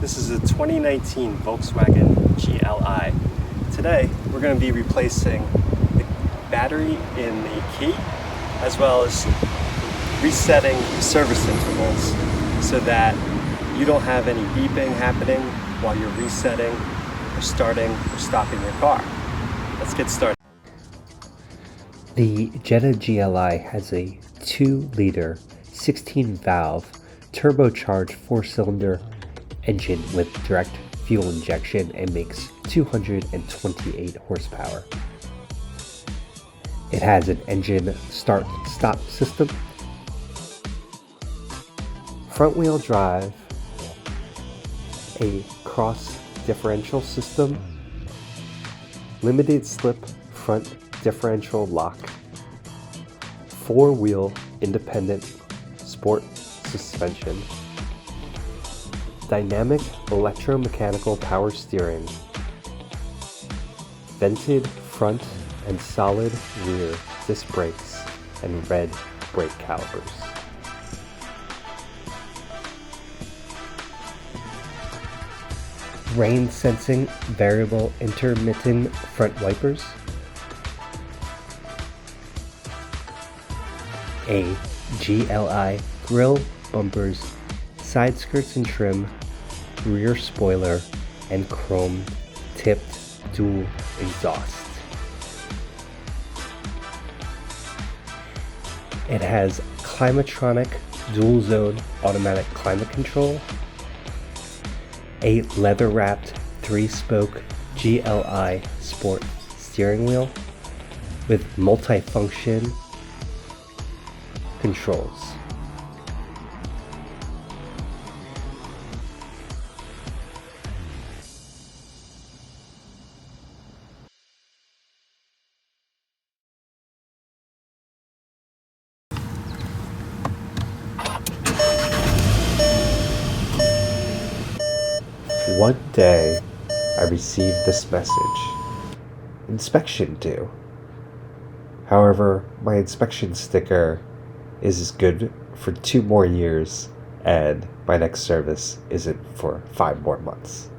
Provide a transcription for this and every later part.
This is a 2019 Volkswagen GLI. Today, we're going to be replacing the battery in the key, as well as resetting service intervals so that you don't have any beeping happening while you're resetting or starting or stopping your car. Let's get started. The Jetta GLI has a 2-liter, 16-valve, turbocharged 4-cylinder engine with direct fuel injection and makes 228 horsepower. It has an engine start-stop system, front-wheel drive, a cross differential system, limited slip front differential lock, 4-wheel independent sport suspension, dynamic electromechanical power steering, vented front and solid rear disc brakes, and red brake calipers. Rain sensing variable intermittent front wipers, a GLI grille, bumpers, side skirts and trim, rear spoiler, and chrome tipped dual exhaust. It has Climatronic dual zone automatic climate control, a leather wrapped 3-spoke GLI sport steering wheel with multifunction controls. One day, I received this message: inspection due. However, my inspection sticker is good for 2 more years, and my next service isn't for 5 more months.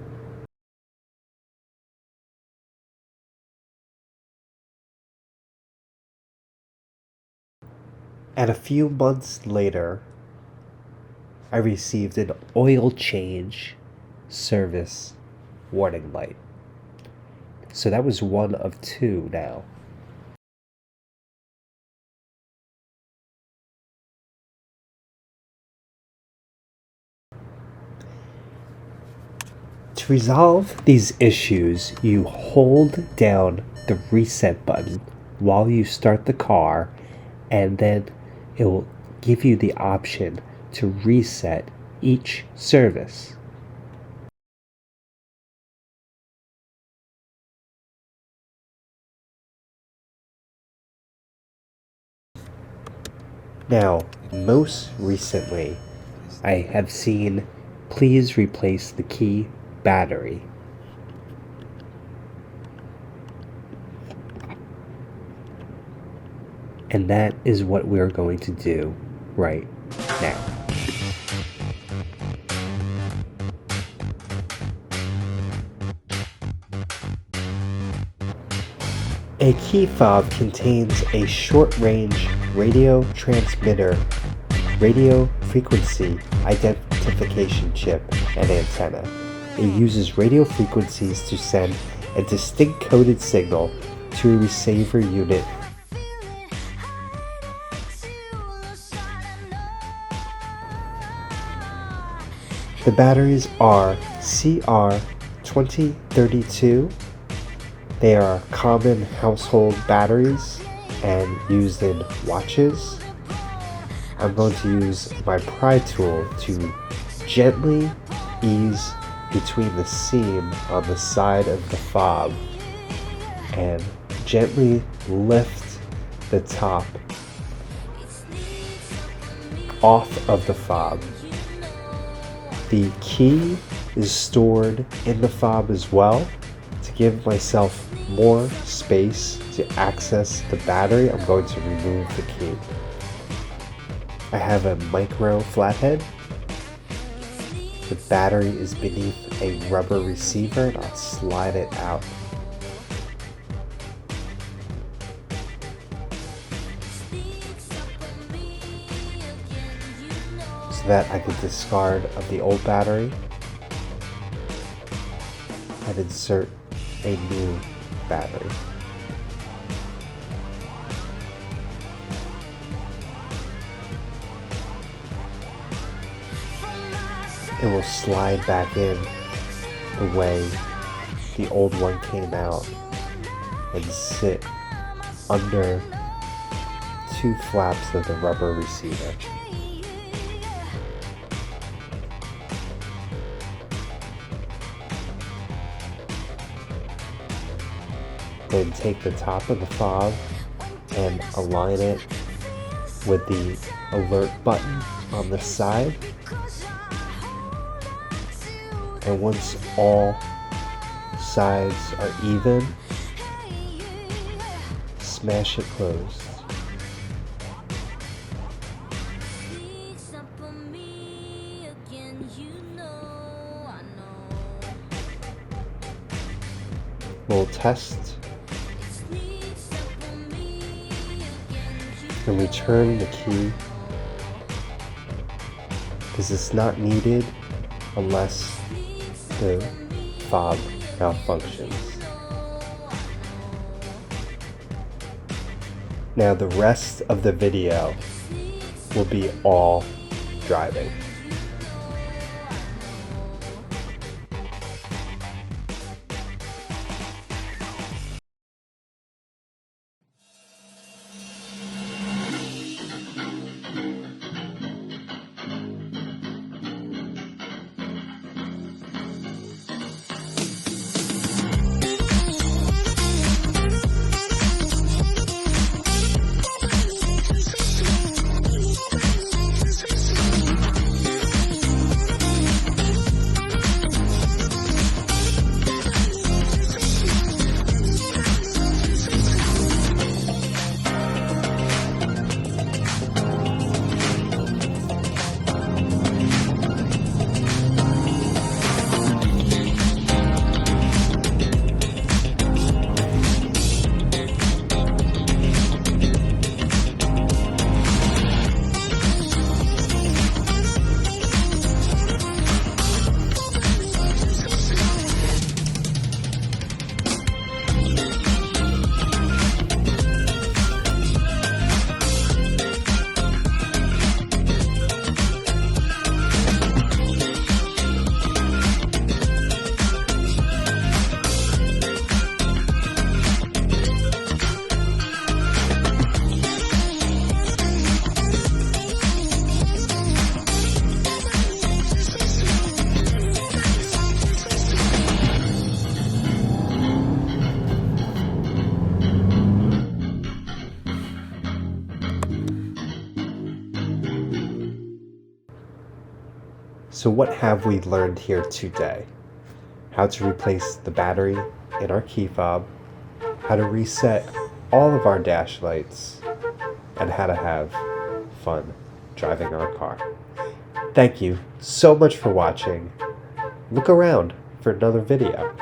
And a few months later, I received an oil change service warning light. So that was 1 of 2 now. To resolve these issues, you hold down the reset button while you start the car, and then it will give you the option to reset each service. Now, most recently, I have seen please replace the key battery. And that is what we're going to do right now. A key fob contains a short-range radio transmitter, radio frequency identification chip, and antenna. It uses radio frequencies to send a distinct coded signal to a receiver unit. The batteries are CR2032. They are common household batteries and used in watches. I'm going to use my pry tool to gently ease between the seam on the side of the fob and gently lift the top off of the fob. The key is stored in the fob as well. To give myself more space to access the battery, I'm going to remove the key. I have a micro flathead The battery is beneath a rubber receiver, and I'll slide it out. So that I can discard of the old battery and insert a new battery. It will slide back in the way the old one came out and sit under two flaps of the rubber receiver. Then take the top of the fob and align it with the alert button on the side. And once all sides are even, smash it closed. We'll test and return the key because it's not needed unless the fob malfunctions. Now the rest of the video will be all driving. So what have we learned here today? How to replace the battery in our key fob, how to reset all of our dash lights, and how to have fun driving our car. Thank you so much for watching. Look around for another video.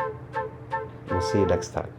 We'll see you next time.